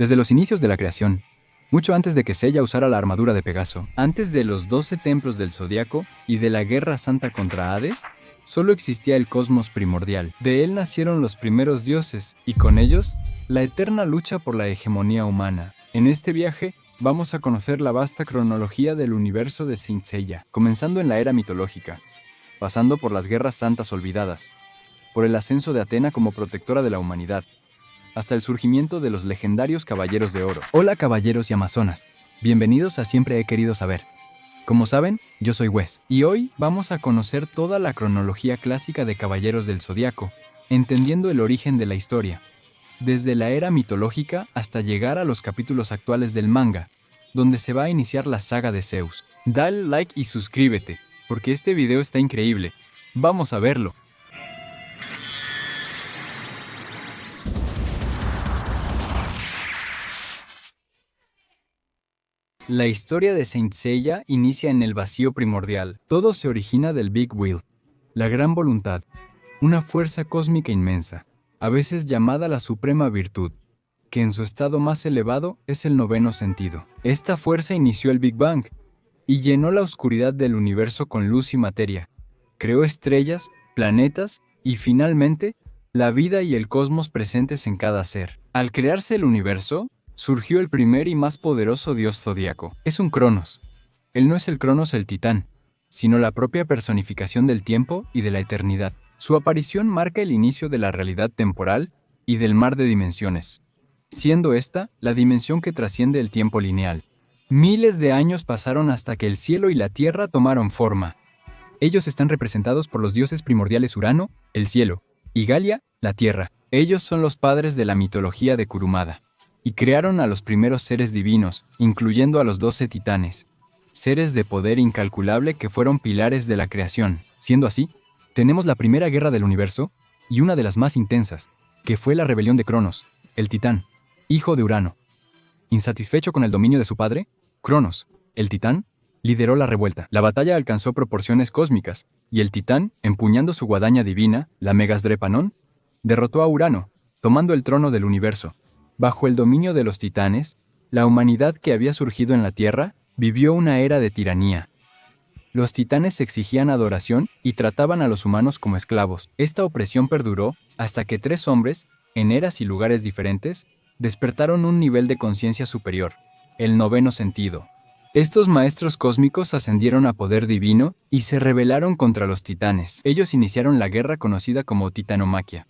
Desde los inicios de la creación, mucho antes de que Seiya usara la armadura de Pegaso, antes de los 12 templos del Zodiaco y de la Guerra Santa contra Hades, solo existía el cosmos primordial. De él nacieron los primeros dioses y con ellos, la eterna lucha por la hegemonía humana. En este viaje, vamos a conocer la vasta cronología del universo de Saint Seiya, comenzando en la era mitológica, pasando por las guerras santas olvidadas, por el ascenso de Atena como protectora de la humanidad, hasta el surgimiento de los legendarios Caballeros de Oro. Hola caballeros y amazonas, bienvenidos a Siempre He Querido Saber. Como saben, yo soy Wes, y hoy vamos a conocer toda la cronología clásica de Caballeros del Zodiaco, entendiendo el origen de la historia, desde la era mitológica hasta llegar a los capítulos actuales del manga, donde se va a iniciar la saga de Zeus. Dale like y suscríbete, porque este video está increíble. ¡Vamos a verlo! La historia de Saint Seiya inicia en el vacío primordial. Todo se origina del Big Will, la gran voluntad, una fuerza cósmica inmensa, a veces llamada la suprema virtud, que en su estado más elevado es el noveno sentido. Esta fuerza inició el Big Bang y llenó la oscuridad del universo con luz y materia. Creó estrellas, planetas y finalmente la vida y el cosmos presentes en cada ser. Al crearse el universo, surgió el primer y más poderoso dios zodíaco. Es un Cronos. Él no es el Cronos el titán, sino la propia personificación del tiempo y de la eternidad. Su aparición marca el inicio de la realidad temporal y del mar de dimensiones, siendo esta la dimensión que trasciende el tiempo lineal. Miles de años pasaron hasta que el cielo y la tierra tomaron forma. Ellos están representados por los dioses primordiales Urano, el cielo, y Galia, la tierra. Ellos son los padres de la mitología de Kurumada, y crearon a los primeros seres divinos, incluyendo a los 12 titanes, seres de poder incalculable que fueron pilares de la creación. Siendo así, tenemos la primera guerra del universo, y una de las más intensas, que fue la rebelión de Cronos, el titán, hijo de Urano. Insatisfecho con el dominio de su padre, Cronos, el titán, lideró la revuelta. La batalla alcanzó proporciones cósmicas, y el titán, empuñando su guadaña divina, la Megasdrepanón, derrotó a Urano, tomando el trono del universo. Bajo el dominio de los titanes, la humanidad que había surgido en la Tierra vivió una era de tiranía. Los titanes exigían adoración y trataban a los humanos como esclavos. Esta opresión perduró hasta que 3 hombres, en eras y lugares diferentes, despertaron un nivel de conciencia superior, el noveno sentido. Estos maestros cósmicos ascendieron a poder divino y se rebelaron contra los titanes. Ellos iniciaron la guerra conocida como Titanomaquia,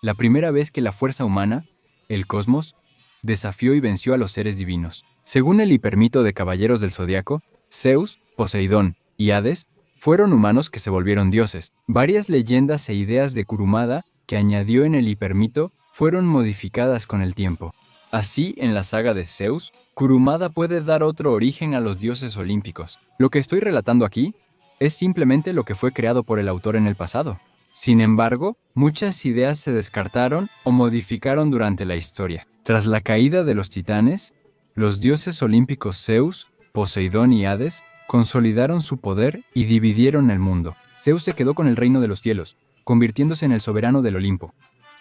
la primera vez que la fuerza humana, el cosmos, desafió y venció a los seres divinos. Según el hipermito de Caballeros del Zodiaco, Zeus, Poseidón y Hades fueron humanos que se volvieron dioses. Varias leyendas e ideas de Kurumada que añadió en el hipermito fueron modificadas con el tiempo. Así, en la saga de Zeus, Kurumada puede dar otro origen a los dioses olímpicos. Lo que estoy relatando aquí es simplemente lo que fue creado por el autor en el pasado. Sin embargo, muchas ideas se descartaron o modificaron durante la historia. Tras la caída de los titanes, los dioses olímpicos Zeus, Poseidón y Hades consolidaron su poder y dividieron el mundo. Zeus se quedó con el reino de los cielos, convirtiéndose en el soberano del Olimpo.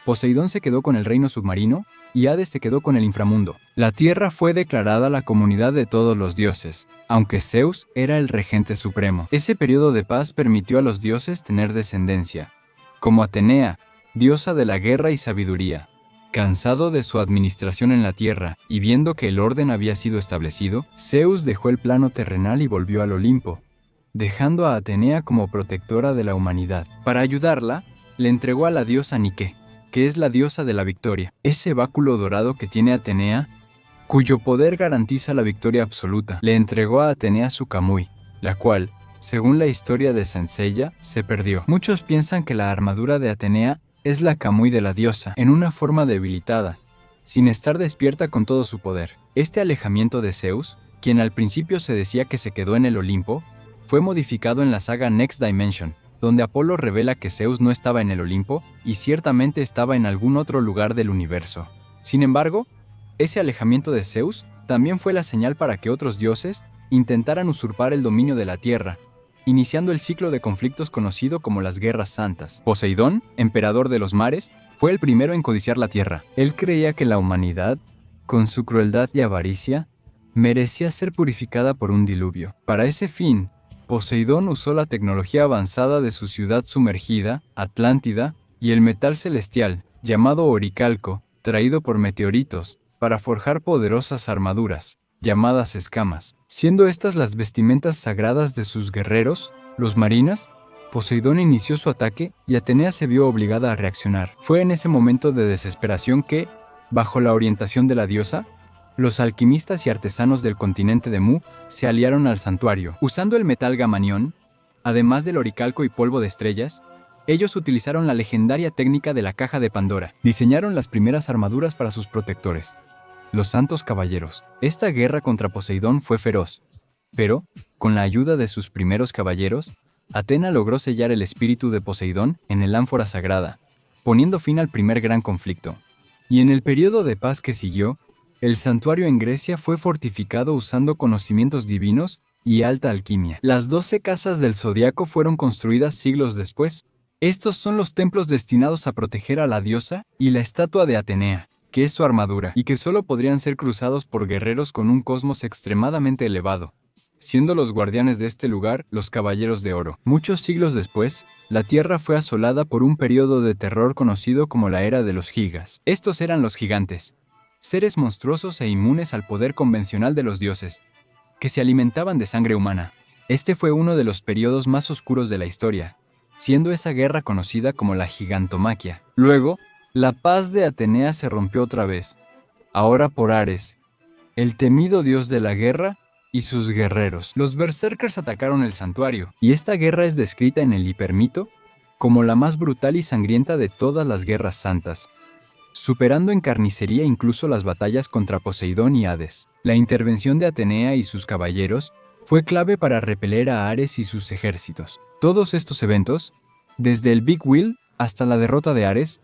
Poseidón se quedó con el reino submarino y Hades se quedó con el inframundo. La tierra fue declarada la comunidad de todos los dioses, aunque Zeus era el regente supremo. Ese periodo de paz permitió a los dioses tener descendencia, como Atenea, diosa de la guerra y sabiduría. Cansado de su administración en la tierra y viendo que el orden había sido establecido, Zeus dejó el plano terrenal y volvió al Olimpo, dejando a Atenea como protectora de la humanidad. Para ayudarla, le entregó a la diosa Nike, que es la diosa de la victoria, ese báculo dorado que tiene Atenea, cuyo poder garantiza la victoria absoluta. Le entregó a Atenea su Kamui, la cual, según la historia de Saint Seiya, se perdió. Muchos piensan que la armadura de Atenea es la Kamui de la diosa, en una forma debilitada, sin estar despierta con todo su poder. Este alejamiento de Zeus, quien al principio se decía que se quedó en el Olimpo, fue modificado en la saga Next Dimension, donde Apolo revela que Zeus no estaba en el Olimpo y ciertamente estaba en algún otro lugar del universo. Sin embargo, ese alejamiento de Zeus también fue la señal para que otros dioses intentaran usurpar el dominio de la Tierra, iniciando el ciclo de conflictos conocido como las Guerras Santas. Poseidón, emperador de los mares, fue el primero en codiciar la Tierra. Él creía que la humanidad con su crueldad y avaricia, merecía ser purificada por un diluvio. Para ese fin, Poseidón usó la tecnología avanzada de su ciudad sumergida, Atlántida, y el metal celestial, llamado oricalco, traído por meteoritos, para forjar poderosas armaduras, llamadas escamas. Siendo estas las vestimentas sagradas de sus guerreros, los marinas, Poseidón inició su ataque y Atenea se vio obligada a reaccionar. Fue en ese momento de desesperación que, bajo la orientación de la diosa, los alquimistas y artesanos del continente de Mu se aliaron al santuario. Usando el metal gamanión, además del oricalco y polvo de estrellas, ellos utilizaron la legendaria técnica de la caja de Pandora. Diseñaron las primeras armaduras para sus protectores, los Santos Caballeros. Esta guerra contra Poseidón fue feroz, pero, con la ayuda de sus primeros caballeros, Atena logró sellar el espíritu de Poseidón en el ánfora sagrada, poniendo fin al primer gran conflicto. Y en el periodo de paz que siguió, el santuario en Grecia fue fortificado usando conocimientos divinos y alta alquimia. Las 12 casas del zodiaco fueron construidas siglos después. Estos son los templos destinados a proteger a la diosa y la estatua de Atenea, que es su armadura, y que solo podrían ser cruzados por guerreros con un cosmos extremadamente elevado, siendo los guardianes de este lugar los Caballeros de Oro. Muchos siglos después, la Tierra fue asolada por un periodo de terror conocido como la Era de los Gigas. Estos eran los gigantes, seres monstruosos e inmunes al poder convencional de los dioses, que se alimentaban de sangre humana. Este fue uno de los periodos más oscuros de la historia, siendo esa guerra conocida como la gigantomaquia. Luego, la paz de Atenea se rompió otra vez, ahora por Ares, el temido dios de la guerra, y sus guerreros. Los berserkers atacaron el santuario, y esta guerra es descrita en el hipermito como la más brutal y sangrienta de todas las guerras santas, superando en carnicería incluso las batallas contra Poseidón y Hades. La intervención de Atenea y sus caballeros fue clave para repeler a Ares y sus ejércitos. Todos estos eventos, desde el Big Wheel hasta la derrota de Ares,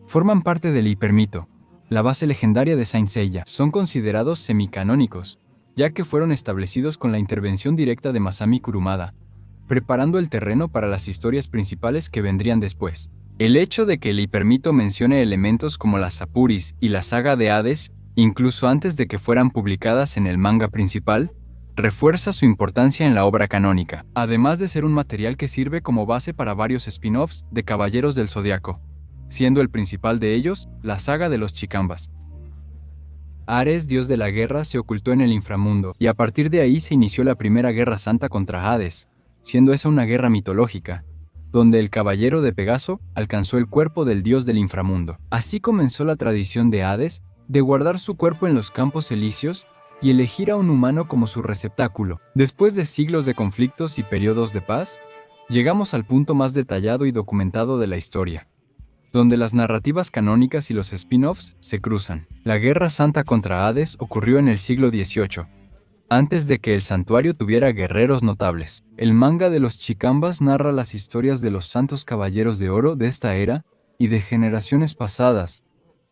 forman parte del hipermito, la base legendaria de Saint Seiya. Son considerados semicanónicos, ya que fueron establecidos con la intervención directa de Masami Kurumada, preparando el terreno para las historias principales que vendrían después. El hecho de que el hipermito mencione elementos como las Apuris y la saga de Hades, incluso antes de que fueran publicadas en el manga principal, refuerza su importancia en la obra canónica, además de ser un material que sirve como base para varios spin-offs de Caballeros del Zodiaco, siendo el principal de ellos la saga de los Chikambas. Ares, dios de la guerra, se ocultó en el inframundo, y a partir de ahí se inició la primera guerra santa contra Hades, siendo esa una guerra mitológica, donde el caballero de Pegaso alcanzó el cuerpo del dios del inframundo. Así comenzó la tradición de Hades de guardar su cuerpo en los campos elíseos y elegir a un humano como su receptáculo. Después de siglos de conflictos y periodos de paz, llegamos al punto más detallado y documentado de la historia, donde las narrativas canónicas y los spin-offs se cruzan. La Guerra Santa contra Hades ocurrió en el siglo XVIII, antes de que el santuario tuviera guerreros notables. El manga de los Chikambas narra las historias de los santos caballeros de oro de esta era y de generaciones pasadas,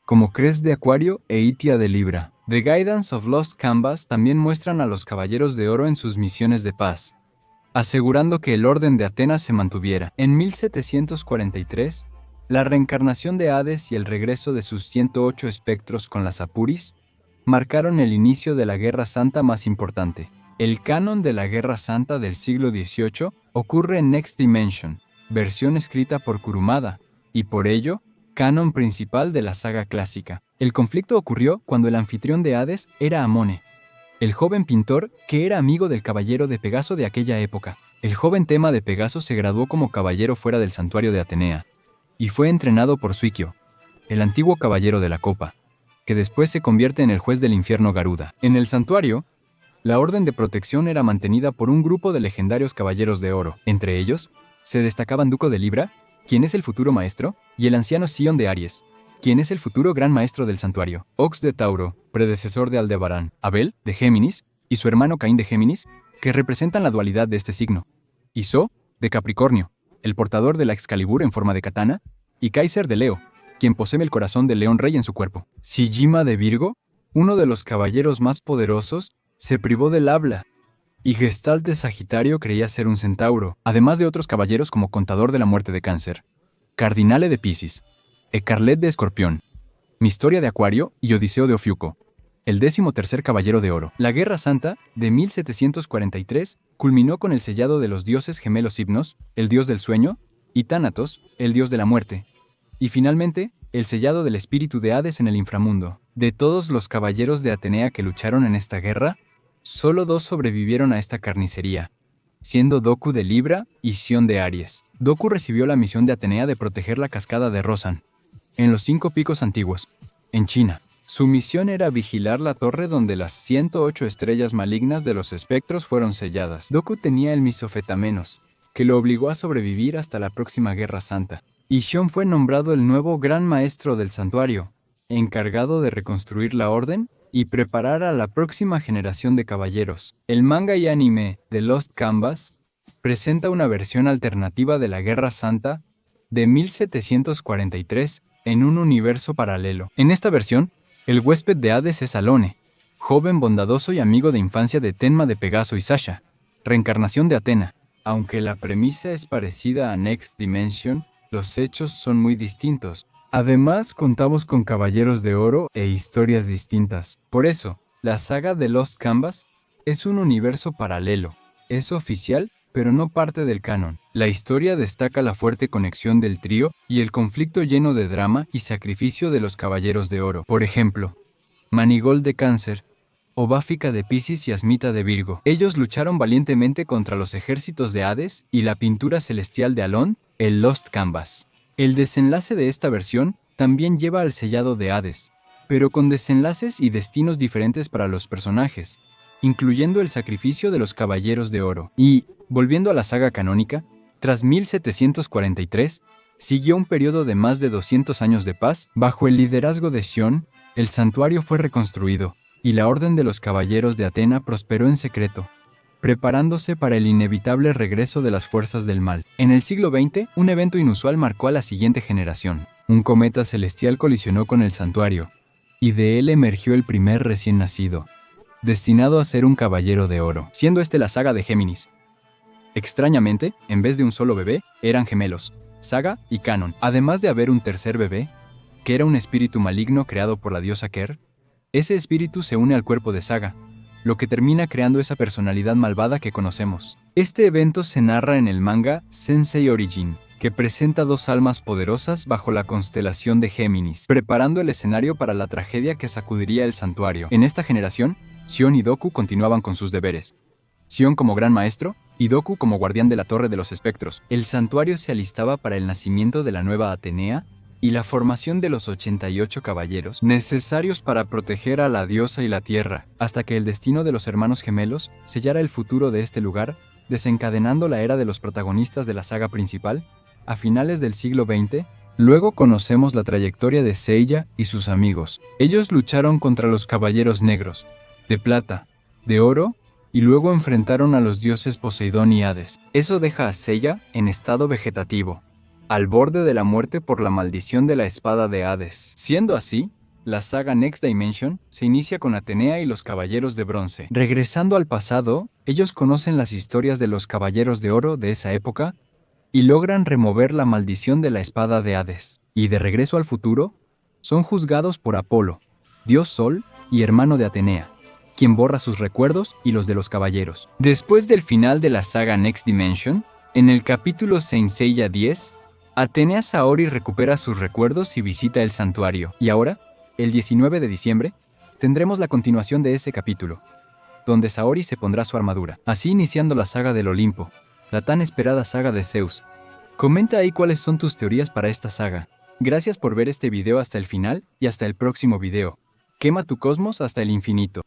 como Cres de Acuario e Itia de Libra. The Guidance of Lost Canvas también muestran a los caballeros de oro en sus misiones de paz, asegurando que el orden de Atenas se mantuviera. En 1743, la reencarnación de Hades y el regreso de sus 108 espectros con las Apuris marcaron el inicio de la Guerra Santa más importante. El canon de la Guerra Santa del siglo XVIII ocurre en Next Dimension, versión escrita por Kurumada, y por ello, canon principal de la saga clásica. El conflicto ocurrió cuando el anfitrión de Hades era Amone, el joven pintor que era amigo del caballero de Pegaso de aquella época. El joven tema de Pegaso se graduó como caballero fuera del santuario de Atenea, y fue entrenado por Suikyo, el antiguo caballero de la copa, que después se convierte en el juez del infierno Garuda. En el santuario, la orden de protección era mantenida por un grupo de legendarios caballeros de oro. Entre ellos, se destacaban Duco de Libra, quien es el futuro maestro, y el anciano Sion de Aries, quien es el futuro gran maestro del santuario. Ox de Tauro, predecesor de Aldebarán, Abel, de Géminis, y su hermano Caín de Géminis, que representan la dualidad de este signo. Iso, de Capricornio, el portador de la Excalibur en forma de katana, y Kaiser de Leo, quien posee el corazón del león rey en su cuerpo. Sijima de Virgo, uno de los caballeros más poderosos, se privó del habla, y Gestalt de Sagitario creía ser un centauro, además de otros caballeros como Contador de la Muerte de Cáncer, Cardinale de Piscis, Ecarlet de Escorpión, Mistoria de Acuario y Odiseo de Ofiuco. el 13º Caballero de Oro. La Guerra Santa, de 1743, culminó con el sellado de los dioses gemelos Hipnos, el dios del sueño, y Tánatos, el dios de la muerte. Y finalmente, el sellado del espíritu de Hades en el inframundo. De todos los caballeros de Atenea que lucharon en esta guerra, solo 2 sobrevivieron a esta carnicería, siendo Doku de Libra y Sión de Aries. Doku recibió la misión de Atenea de proteger la cascada de Rosan, en los 5 picos antiguos, en China. Su misión era vigilar la torre donde las 108 estrellas malignas de los espectros fueron selladas. Doku tenía el misofetamenos, que lo obligó a sobrevivir hasta la próxima Guerra Santa. Y Xion fue nombrado el nuevo Gran Maestro del Santuario, encargado de reconstruir la orden y preparar a la próxima generación de caballeros. El manga y anime The Lost Canvas presenta una versión alternativa de la Guerra Santa de 1743 en un universo paralelo. En esta versión, el huésped de Hades es Alone, joven bondadoso y amigo de infancia de Tenma de Pegaso y Sasha, reencarnación de Atena. Aunque la premisa es parecida a Next Dimension, los hechos son muy distintos. Además, contamos con caballeros de oro e historias distintas. Por eso, la saga de Lost Canvas es un universo paralelo. Es oficial, pero no parte del canon. La historia destaca la fuerte conexión del trío y el conflicto lleno de drama y sacrificio de los caballeros de oro. Por ejemplo, Manigold de Cáncer, Obáfica de Piscis y Asmita de Virgo. Ellos lucharon valientemente contra los ejércitos de Hades y la pintura celestial de Alon, el Lost Canvas. El desenlace de esta versión también lleva al sellado de Hades, pero con desenlaces y destinos diferentes para los personajes, incluyendo el sacrificio de los Caballeros de Oro. Y, volviendo a la saga canónica, tras 1743, siguió un periodo de más de 200 años de paz. Bajo el liderazgo de Xion, el santuario fue reconstruido, y la Orden de los Caballeros de Atena prosperó en secreto, preparándose para el inevitable regreso de las fuerzas del mal. En el siglo XX, un evento inusual marcó a la siguiente generación. Un cometa celestial colisionó con el santuario, y de él emergió el primer recién nacido, destinado a ser un caballero de oro, siendo este la saga de Géminis. Extrañamente, en vez de un solo bebé, eran gemelos, saga y canon. Además de haber un tercer bebé, que era un espíritu maligno creado por la diosa Ker, ese espíritu se une al cuerpo de Saga, lo que termina creando esa personalidad malvada que conocemos. Este evento se narra en el manga Sensei Origin, que presenta 2 almas poderosas bajo la constelación de Géminis, preparando el escenario para la tragedia que sacudiría el santuario. En esta generación, Xion y Doku continuaban con sus deberes. Xion como gran maestro y Doku como guardián de la Torre de los Espectros. El santuario se alistaba para el nacimiento de la nueva Atenea y la formación de los 88 caballeros necesarios para proteger a la diosa y la tierra, hasta que el destino de los hermanos gemelos sellara el futuro de este lugar, desencadenando la era de los protagonistas de la saga principal a finales del siglo XX. Luego conocemos la trayectoria de Seiya y sus amigos. Ellos lucharon contra los caballeros negros, de plata, de oro, y luego enfrentaron a los dioses Poseidón y Hades. Eso deja a Seiya en estado vegetativo, al borde de la muerte por la maldición de la espada de Hades. Siendo así, la saga Next Dimension se inicia con Atenea y los Caballeros de Bronce. Regresando al pasado, ellos conocen las historias de los Caballeros de Oro de esa época y logran remover la maldición de la espada de Hades. Y de regreso al futuro, son juzgados por Apolo, dios Sol y hermano de Atenea, quien borra sus recuerdos y los de los caballeros. Después del final de la saga Next Dimension, en el capítulo Saint Seiya 10, Atenea Saori recupera sus recuerdos y visita el santuario. Y ahora, el 19 de diciembre, tendremos la continuación de ese capítulo, donde Saori se pondrá su armadura, así iniciando la saga del Olimpo, la tan esperada saga de Zeus. Comenta ahí cuáles son tus teorías para esta saga. Gracias por ver este video hasta el final y hasta el próximo video. Quema tu cosmos hasta el infinito.